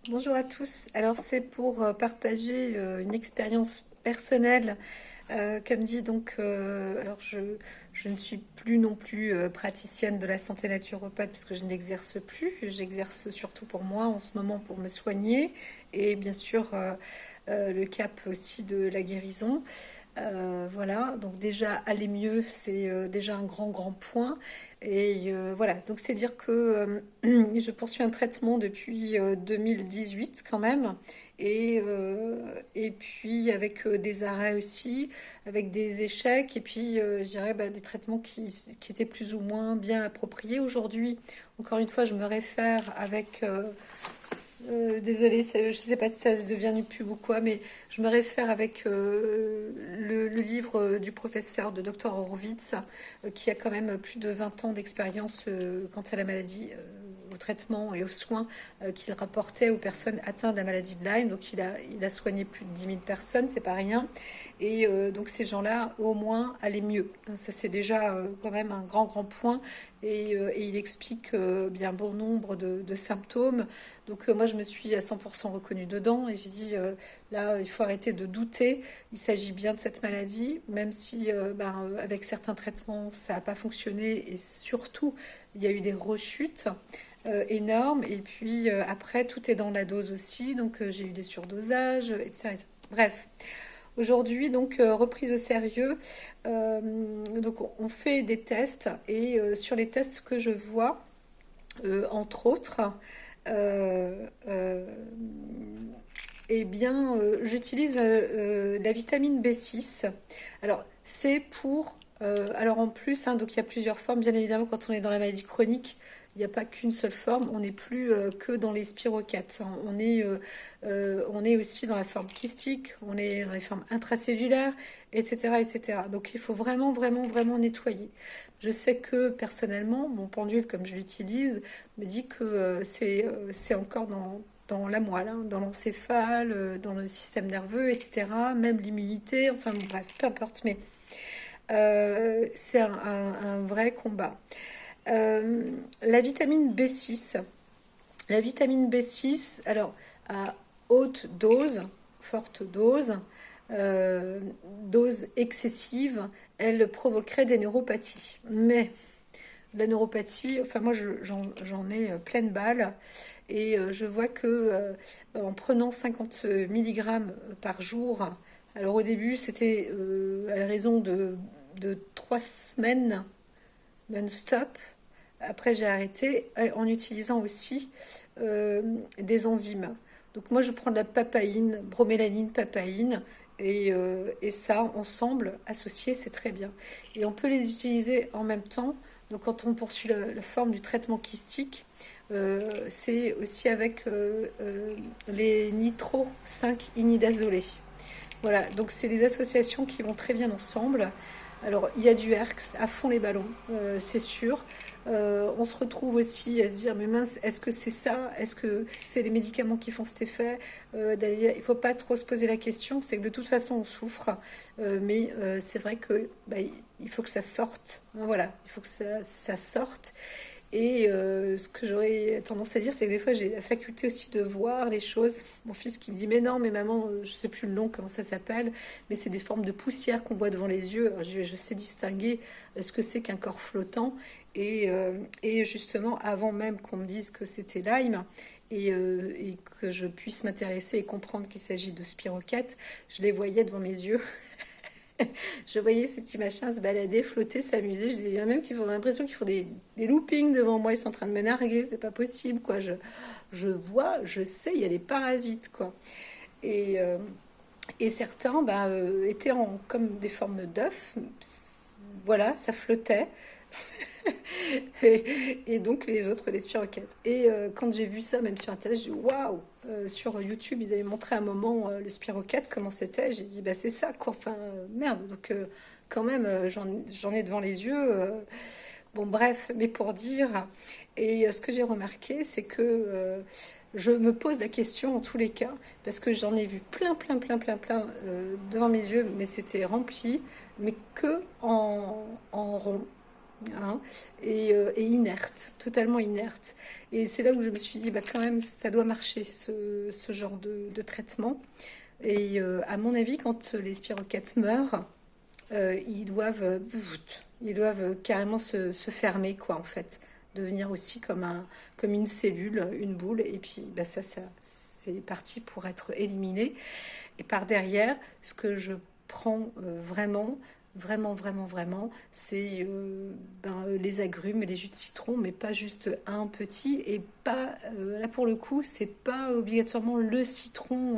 Bonjour à tous. Alors c'est pour partager une expérience personnelle. Comme dit alors je ne suis plus non plus praticienne de la santé naturopathe parce que je n'exerce plus. J'exerce surtout pour moi en ce moment pour me soigner et bien sûr le cap aussi de la guérison. Voilà, donc déjà aller mieux, c'est déjà un grand point. Et voilà, donc c'est dire que je poursuis un traitement depuis 2018 quand même, et puis avec des arrêts aussi, avec des échecs, et puis je dirais des traitements qui étaient plus ou moins bien appropriés. Aujourd'hui, encore une fois, je me réfère avec désolée, je ne sais pas si ça devient une pub ou quoi, mais je me réfère avec le livre du professeur de Dr Horowitz, qui a quand même plus de 20 ans d'expérience quant à la maladie, au traitement et aux soins qu'il rapportait aux personnes atteintes de la maladie de Lyme. Donc il a soigné plus de 10 000 personnes, c'est pas rien. Et donc ces gens-là, au moins, allaient mieux. Ça c'est déjà quand même un grand point. Et il explique bien bon nombre de symptômes. Donc moi je me suis à 100% reconnue dedans et j'ai dit là il faut arrêter de douter, il s'agit bien de cette maladie, même si avec certains traitements ça n'a pas fonctionné et surtout il y a eu des rechutes énormes et puis après tout est dans la dose aussi, donc j'ai eu des surdosages, etc. Bref, aujourd'hui donc reprise au sérieux, donc on fait des tests et sur les tests que je vois, entre autres, euh, euh, j'utilise la vitamine B6. Alors, c'est pour... alors en plus, hein, donc il y a plusieurs formes. Bien évidemment, quand on est dans la maladie chronique, il n'y a pas qu'une seule forme. On n'est plus que dans les spirochates, hein. On est aussi dans la forme kystique, on est dans les formes intracellulaires, etc., etc. Donc il faut vraiment nettoyer. Je sais que personnellement, mon pendule, comme je l'utilise, me dit que c'est encore dans la moelle, hein, dans l'encéphale, dans le système nerveux, etc. Même l'immunité, enfin bon, bref, peu importe, mais c'est un vrai combat. Euh, la vitamine B6. La vitamine B6, alors à haute dose, forte dose, euh, dose excessive, elle provoquerait des neuropathies. Mais la neuropathie, enfin moi j'en ai pleine balle et je vois que en prenant 50 mg par jour, alors au début c'était à la raison de 3 semaines non-stop. Après, j'ai arrêté en utilisant aussi des enzymes. Donc moi, je prends de la papaïne, bromélanine, papaïne, et ça, ensemble, associé, c'est très bien. Et on peut les utiliser en même temps. Donc quand on poursuit la forme du traitement kystique, c'est aussi avec les nitro 5 inidazolés. Voilà, donc c'est des associations qui vont très bien ensemble. Alors, il y a du herx à fond les ballons, c'est sûr. On se retrouve aussi à se dire, mais mince, est-ce que c'est ça? Est-ce que c'est les médicaments qui font cet effet? D'ailleurs, il ne faut pas trop se poser la question, c'est que de toute façon, on souffre. Mais c'est vrai que il faut que ça sorte. Voilà, il faut que ça sorte. Et ce que j'aurais tendance à dire, c'est que des fois, j'ai la faculté aussi de voir les choses. Mon fils qui me dit, mais non, mais maman, je sais plus le nom, comment ça s'appelle, mais c'est des formes de poussière qu'on voit devant les yeux. Alors, je sais distinguer ce que c'est qu'un corps flottant. Et justement, avant même qu'on me dise que c'était Lyme, et que je puisse m'intéresser et comprendre qu'il s'agit de spiroquettes, je les voyais devant mes yeux. Je voyais ces petits machins se balader, flotter, s'amuser. Il y en a même qui ont l'impression qu'ils font des loopings devant moi. Ils sont en train de me narguer. C'est pas possible, quoi. Je vois, je sais, il y a des parasites, quoi. Et, euh, et certains étaient comme des formes d'œufs. Voilà, ça flottait. Et donc les autres, les spiroquettes. Et quand j'ai vu ça, même sur Internet, j'ai dit waouh! Sur YouTube, ils avaient montré un moment le spiroquette, comment c'était. J'ai dit, bah c'est ça, quoi. Enfin, merde. Donc, quand même, j'en ai devant les yeux. Bon, bref, mais pour dire. Et ce que j'ai remarqué, c'est que je me pose la question en tous les cas, parce que j'en ai vu plein devant mes yeux, mais c'était rempli, mais que en rond. hein, et inerte, totalement inerte. Et c'est là où je me suis dit, bah, quand même, ça doit marcher, ce genre de traitement. Et à mon avis, quand les spiroquettes meurent, ils doivent carrément se fermer, quoi, en fait. Devenir aussi comme une cellule, une boule, et puis bah, ça c'est parti pour être éliminé. Et par derrière, ce que je prends vraiment, c'est les agrumes et les jus de citron, mais pas juste un petit, et pas, là pour le coup, c'est pas obligatoirement le citron.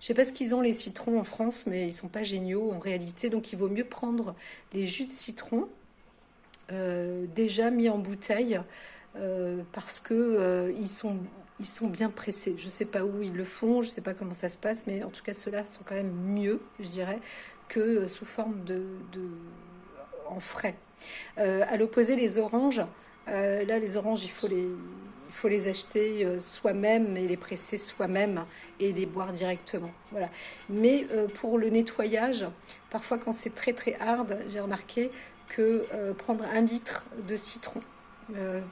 Je sais pas ce qu'ils ont les citrons en France, mais ils sont pas géniaux en réalité, donc il vaut mieux prendre les jus de citron déjà mis en bouteille parce que ils sont bien pressés. Je sais pas où ils le font, je sais pas comment ça se passe, mais en tout cas ceux-là sont quand même mieux, je dirais, que sous forme en frais. À l'opposé, les oranges, là les oranges il faut les acheter soi-même et les presser soi-même et les boire directement. Voilà. Mais pour le nettoyage, parfois quand c'est très hard, j'ai remarqué que prendre 1 litre de citron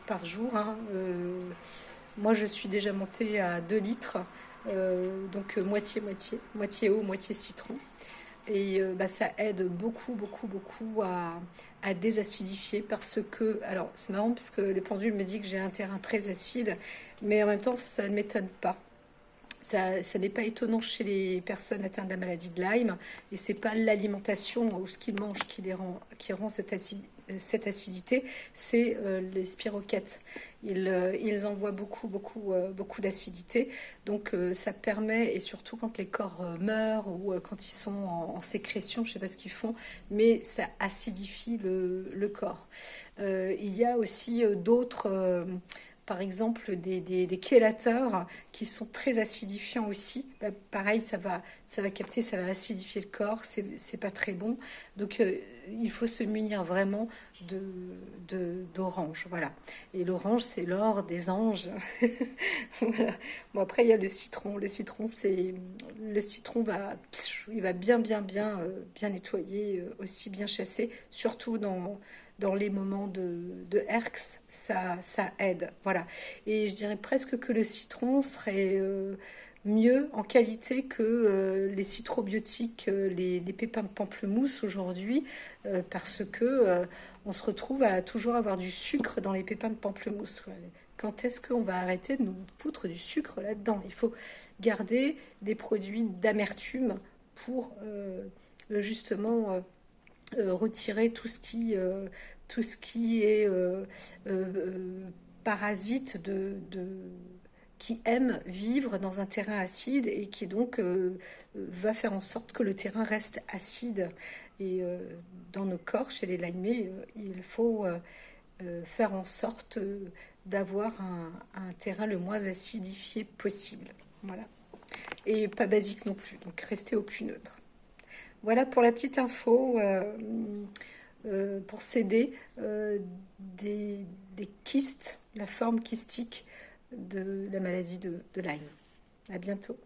par jour, hein, moi je suis déjà montée à 2 litres, donc moitié eau, moitié citron. Et bah, ça aide beaucoup à désacidifier parce que, alors c'est marrant parce que les pendules me disent que j'ai un terrain très acide, mais en même temps ça ne m'étonne pas. Ça n'est pas étonnant chez les personnes atteintes de la maladie de Lyme, et c'est pas l'alimentation ou ce qu'ils mangent qui rend cette acidité, c'est les spiroquettes. Ils envoient beaucoup d'acidité, donc ça permet, et surtout quand les corps meurent ou quand ils sont en sécrétion, je sais pas ce qu'ils font, mais ça acidifie le corps. Il y a aussi d'autres par exemple des chélateurs qui sont très acidifiants aussi. Bah, pareil, ça va capter, ça va acidifier le corps, c'est pas très bon. Donc il faut se munir vraiment d'orange. Voilà. Et l'orange, c'est l'or des anges. Voilà. Bon, après, il y a le citron. Le citron il va bien nettoyer, aussi bien chasser, surtout dans les moments de herx, ça aide. Voilà. Et je dirais presque que le citron serait mieux en qualité que les citrobiotiques, les pépins de pamplemousse aujourd'hui, parce que on se retrouve à toujours avoir du sucre dans les pépins de pamplemousse. Ouais. Quand est-ce qu'on va arrêter de nous foutre du sucre là-dedans? Il faut garder des produits d'amertume pour justement retirer tout ce qui est parasite qui aime vivre dans un terrain acide et qui donc va faire en sorte que le terrain reste acide. Et dans nos corps, chez les Lyme, il faut faire en sorte d'avoir un terrain le moins acidifié possible. Voilà. Et pas basique non plus, donc rester au plus neutre. Voilà pour la petite info pour s'aider des kystes, la forme kystique de la maladie de Lyme. À bientôt.